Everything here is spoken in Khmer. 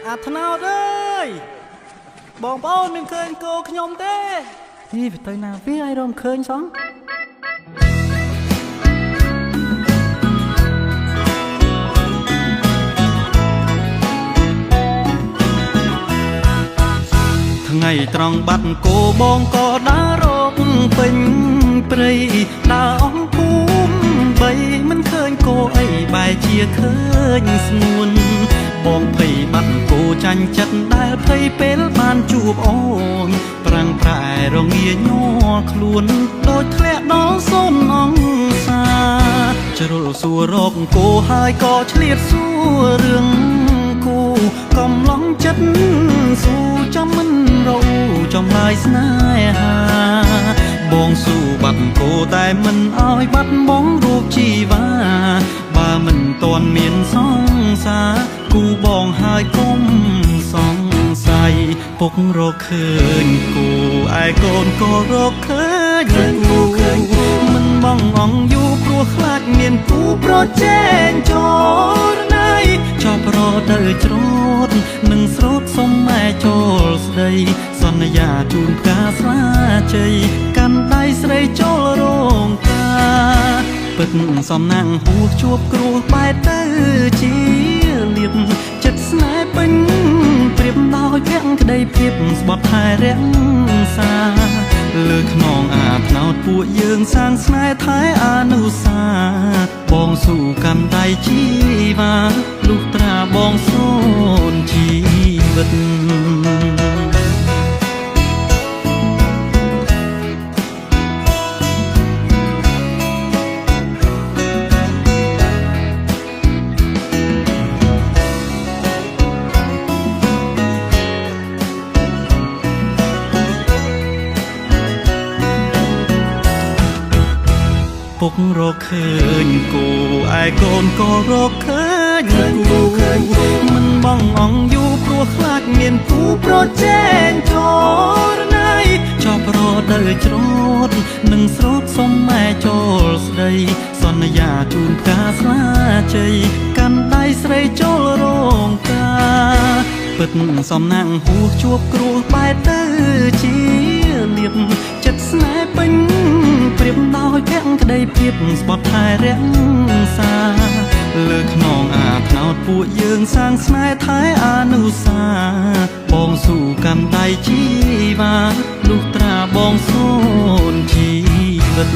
អាថ្នោតអើយបងប្អូនមានឃើញគោខ្ញុំទេនេះទៅណាវាឲ្យរំឃើញសោះថ្ងៃត្រង់បាត់គោបងក៏ដើររកពេញព្រៃដើរអស់ភូមិបីមិនឃើញគោអីបែរជាឃើញស្ងួនបងភ័យបាត់គោចាញ់ចិត្តដែលភ័យពេលបានជួបអូនប្រាំងប្រែរងាញ័រខ្លួនដូចធ្លាក់ដល់សូនអង្សាជ្រុលសួររកគោហើយក៏ឆ្លៀតសួររឿងគូកំឡងចិត្តស៊ូចាំមិនរអ៊ូចំឡាយស្នេហាបងស៊ូបាត់គោតែមិនឲ្យបាត់បង់រូបជីវ៉ាបើមិនទាន់មានសង្សារគូបងហើយកុំសង្ស័យពុករកឃើញគូឯកូនក៏រកឃើញគូមិនបងអងយូរព្រោះខ្លាចមានគូប្រជែងចោលណៃចប់រដូវច្រូតនឹងស្រោតសុំម៉ែចូលស្ដីសន្យាជូនផ្កាស្លាជ័យកាន់ដៃស្រីចូលរោងការពិតសំណាងហួសជួបគ្រោះបែរទៅជាលៀបចិត្តស្នេហ៍ពេញព្រៀបដោយភក្តីភាពស្បត់ថែរក្សាលើខ្នងអាថ្នោតពួកយើងសាងស្នេហ៍ថែអនុសាបងស៊ូកាន់ដៃជីវ៉ាលុះត្រាបងសូនជីវិតពុករកឃើញគូឯកូនក៏រកឃើញគូមិនបងអងយូរព្រោះខ្លាចមានគូប្រជែងចោលណៃចប់រដូវច្រូតនឹងស្រោតសុំម៉ែចូលស្ដីសន្យាជូនផ្កាស្លាជ័យកាន់ដៃស្រីចូលរោងការពិតសំណាងហួសជួបគ្រោះបែរទៅជាលៀបចិត្តស្នេហ៍ពេញព្រៀបដោយភក្តីភាពស្បត់ថែរក្សាលើខ្នងអាថ្នោតពួកយើងសាងស្នេហ៍ថែអនុសាបងស៊ូកាន់ដៃជីវ៉ាលុះត្រាបងសូនជីវិត